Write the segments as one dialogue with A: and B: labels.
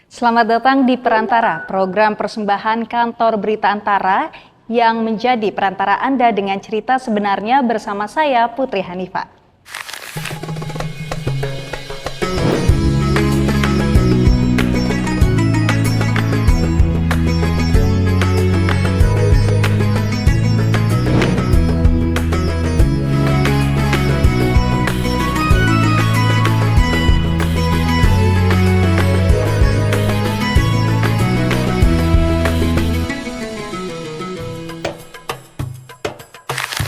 A: Selamat datang di Perantara, program persembahan kantor Berita Antara yang menjadi perantara Anda dengan cerita sebenarnya bersama saya, Putri Hanifah.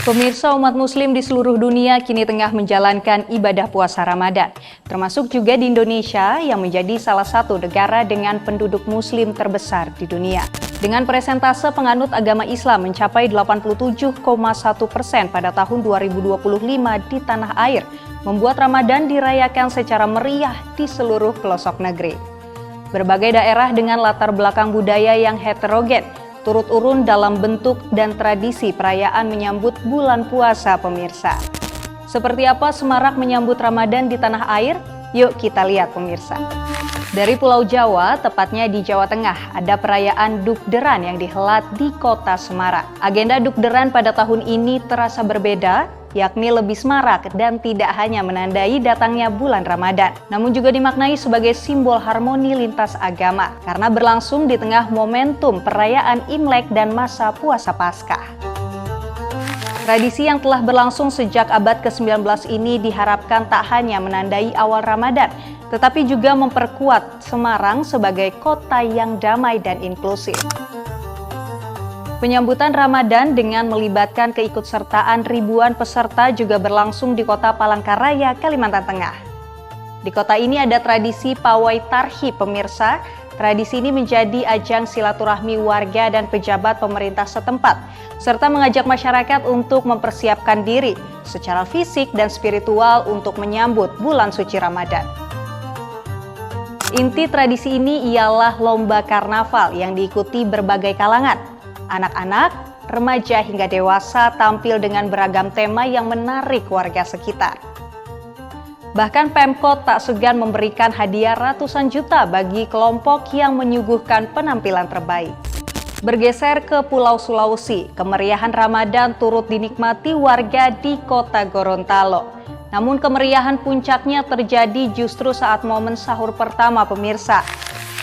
A: Pemirsa, umat muslim di seluruh dunia kini tengah menjalankan ibadah puasa Ramadan, termasuk juga di Indonesia yang menjadi salah satu negara dengan penduduk muslim terbesar di dunia. Dengan persentase penganut agama Islam mencapai 87,1% pada tahun 2025 di tanah air, membuat Ramadan dirayakan secara meriah di seluruh pelosok negeri. Berbagai daerah dengan latar belakang budaya yang heterogen turut urun dalam bentuk dan tradisi perayaan menyambut bulan puasa, pemirsa. Seperti apa semarak menyambut Ramadan di tanah air? Yuk kita lihat, pemirsa. Dari Pulau Jawa, tepatnya di Jawa Tengah, ada perayaan Dukderan yang dihelat di kota Semarang. Agenda Dukderan pada tahun ini terasa berbeda, yakni lebih semarak dan tidak hanya menandai datangnya bulan Ramadan, namun juga dimaknai sebagai simbol harmoni lintas agama karena berlangsung di tengah momentum perayaan Imlek dan masa puasa Paskah. Tradisi yang telah berlangsung sejak abad ke-19 ini diharapkan tak hanya menandai awal Ramadan, tetapi juga memperkuat Semarang sebagai kota yang damai dan inklusif. Penyambutan Ramadan dengan melibatkan keikutsertaan ribuan peserta juga berlangsung di kota Palangkaraya, Kalimantan Tengah. Di kota ini ada tradisi pawai tarhib, pemirsa. Tradisi ini menjadi ajang silaturahmi warga dan pejabat pemerintah setempat, serta mengajak masyarakat untuk mempersiapkan diri secara fisik dan spiritual untuk menyambut bulan suci Ramadan. Inti tradisi ini ialah lomba karnaval yang diikuti berbagai kalangan. Anak-anak, remaja hingga dewasa tampil dengan beragam tema yang menarik warga sekitar. Bahkan Pemkot tak segan memberikan hadiah ratusan juta bagi kelompok yang menyuguhkan penampilan terbaik. Bergeser ke Pulau Sulawesi, kemeriahan Ramadan turut dinikmati warga di kota Gorontalo. Namun kemeriahan puncaknya terjadi justru saat momen sahur pertama, pemirsa.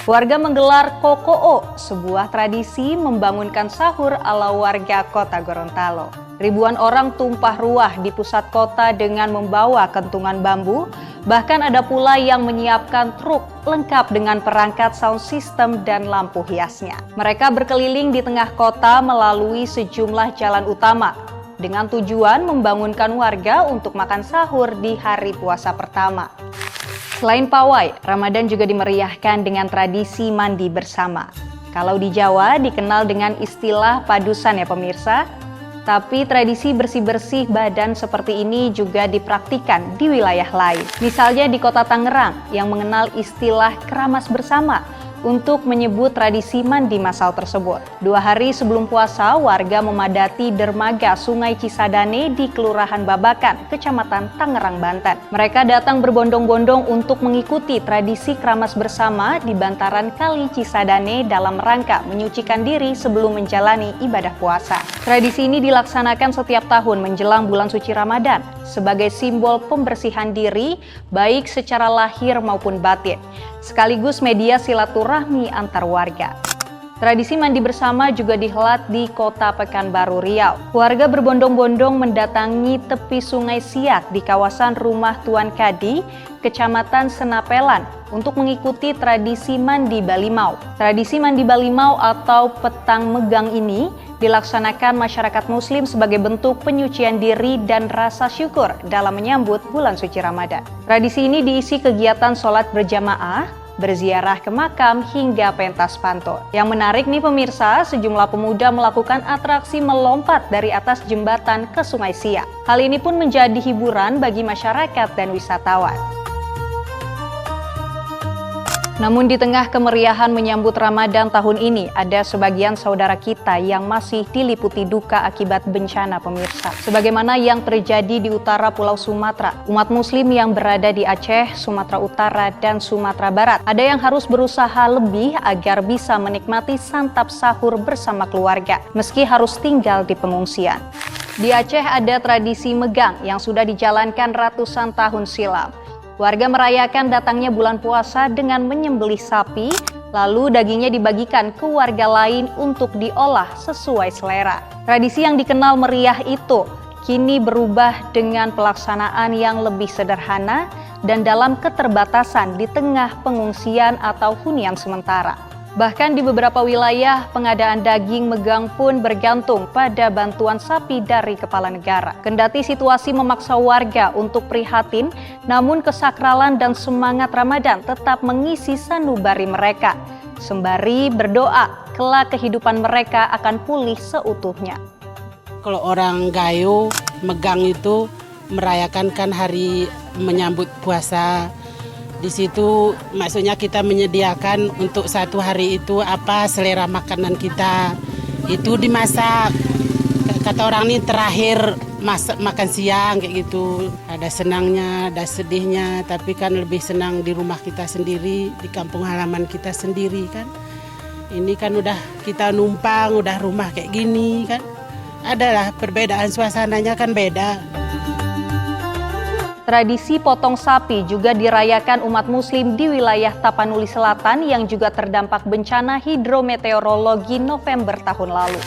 A: Warga menggelar kokoo, sebuah tradisi membangunkan sahur ala warga kota Gorontalo. Ribuan orang tumpah ruah di pusat kota dengan membawa kentungan bambu, bahkan ada pula yang menyiapkan truk lengkap dengan perangkat sound system dan lampu hiasnya. Mereka berkeliling di tengah kota melalui sejumlah jalan utama, dengan tujuan membangunkan warga untuk makan sahur di hari puasa pertama. Selain pawai, Ramadan juga dimeriahkan dengan tradisi mandi bersama. Kalau di Jawa dikenal dengan istilah padusan ya pemirsa, tapi tradisi bersih-bersih badan seperti ini juga dipraktikkan di wilayah lain. Misalnya di kota Tangerang yang mengenal istilah keramas bersama untuk menyebut tradisi mandi massal tersebut. 2 hari sebelum puasa, warga memadati dermaga Sungai Cisadane di Kelurahan Babakan, Kecamatan Tangerang, Banten. Mereka datang berbondong-bondong untuk mengikuti tradisi keramas bersama di bantaran Kali Cisadane dalam rangka menyucikan diri sebelum menjalani ibadah puasa. Tradisi ini dilaksanakan setiap tahun menjelang bulan suci Ramadan sebagai simbol pembersihan diri baik secara lahir maupun batin, sekaligus media silaturahmi antar warga. Tradisi mandi bersama juga dihelat di kota Pekanbaru, Riau. Warga berbondong-bondong mendatangi tepi Sungai Siak di kawasan Rumah Tuan Kadi, Kecamatan Senapelan, untuk mengikuti tradisi mandi Balimau. Tradisi mandi Balimau atau petang megang ini dilaksanakan masyarakat muslim sebagai bentuk penyucian diri dan rasa syukur dalam menyambut bulan suci Ramadan. Tradisi ini diisi kegiatan sholat berjamaah, berziarah ke makam hingga pentas pantun. Yang menarik nih pemirsa, sejumlah pemuda melakukan atraksi melompat dari atas jembatan ke Sungai Siak. Hal ini pun menjadi hiburan bagi masyarakat dan wisatawan. Namun di tengah kemeriahan menyambut Ramadan tahun ini, ada sebagian saudara kita yang masih diliputi duka akibat bencana pemirsa. Sebagaimana yang terjadi di utara Pulau Sumatera, umat muslim yang berada di Aceh, Sumatera Utara, dan Sumatera Barat, ada yang harus berusaha lebih agar bisa menikmati santap sahur bersama keluarga, meski harus tinggal di pengungsian. Di Aceh ada tradisi megang yang sudah dijalankan ratusan tahun silam. Warga merayakan datangnya bulan puasa dengan menyembelih sapi, lalu dagingnya dibagikan ke warga lain untuk diolah sesuai selera. Tradisi yang dikenal meriah itu kini berubah dengan pelaksanaan yang lebih sederhana dan dalam keterbatasan di tengah pengungsian atau hunian sementara. Bahkan di beberapa wilayah, pengadaan daging megang pun bergantung pada bantuan sapi dari kepala negara. Kendati situasi memaksa warga untuk prihatin, namun kesakralan dan semangat Ramadan tetap mengisi sanubari mereka. Sembari berdoa, kelak kehidupan mereka akan pulih seutuhnya.
B: Kalau orang Gayo, megang itu merayakan kan hari menyambut puasa. Di situ maksudnya kita menyediakan untuk satu hari itu apa selera makanan kita itu dimasak. Kata orang ini terakhir makan siang kayak gitu. Ada senangnya, ada sedihnya, tapi kan lebih senang di rumah kita sendiri, di kampung halaman kita sendiri kan. Ini kan udah kita numpang, udah rumah kayak gini kan. Adalah perbedaan suasananya kan beda.
A: Tradisi potong sapi juga dirayakan umat muslim di wilayah Tapanuli Selatan yang juga terdampak bencana hidrometeorologi November tahun lalu.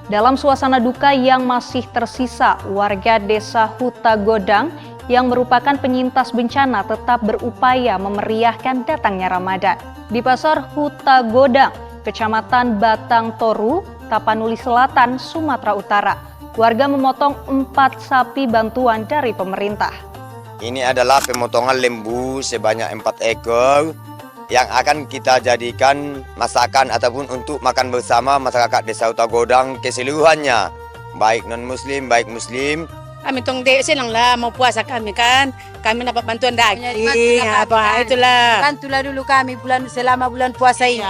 A: Dalam suasana duka yang masih tersisa, warga desa Huta Godang yang merupakan penyintas bencana tetap berupaya memeriahkan datangnya Ramadan. Di pasar Huta Godang, Kecamatan Batang Toru, Tapanuli Selatan, Sumatera Utara, warga memotong 4 sapi bantuan dari pemerintah.
C: Ini adalah pemotongan lembu sebanyak 4 ekor yang akan kita jadikan masakan ataupun untuk makan bersama masyarakat desa Huta Godang keseluruhannya, baik non-muslim, baik muslim.
D: Kami tong senang lah mau puasa kami kan, kami dapat bantuan daging, apa itulah. Bantulah dulu kami selama bulan puasa ini.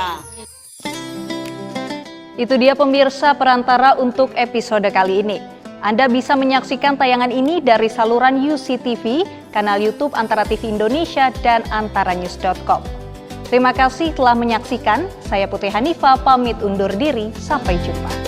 A: Itu dia pemirsa perantara untuk episode kali ini. Anda bisa menyaksikan tayangan ini dari saluran UCTV, kanal YouTube Antara TV Indonesia, dan antaranews.com. Terima kasih telah menyaksikan. Saya Putri Hanifah pamit undur diri. Sampai jumpa.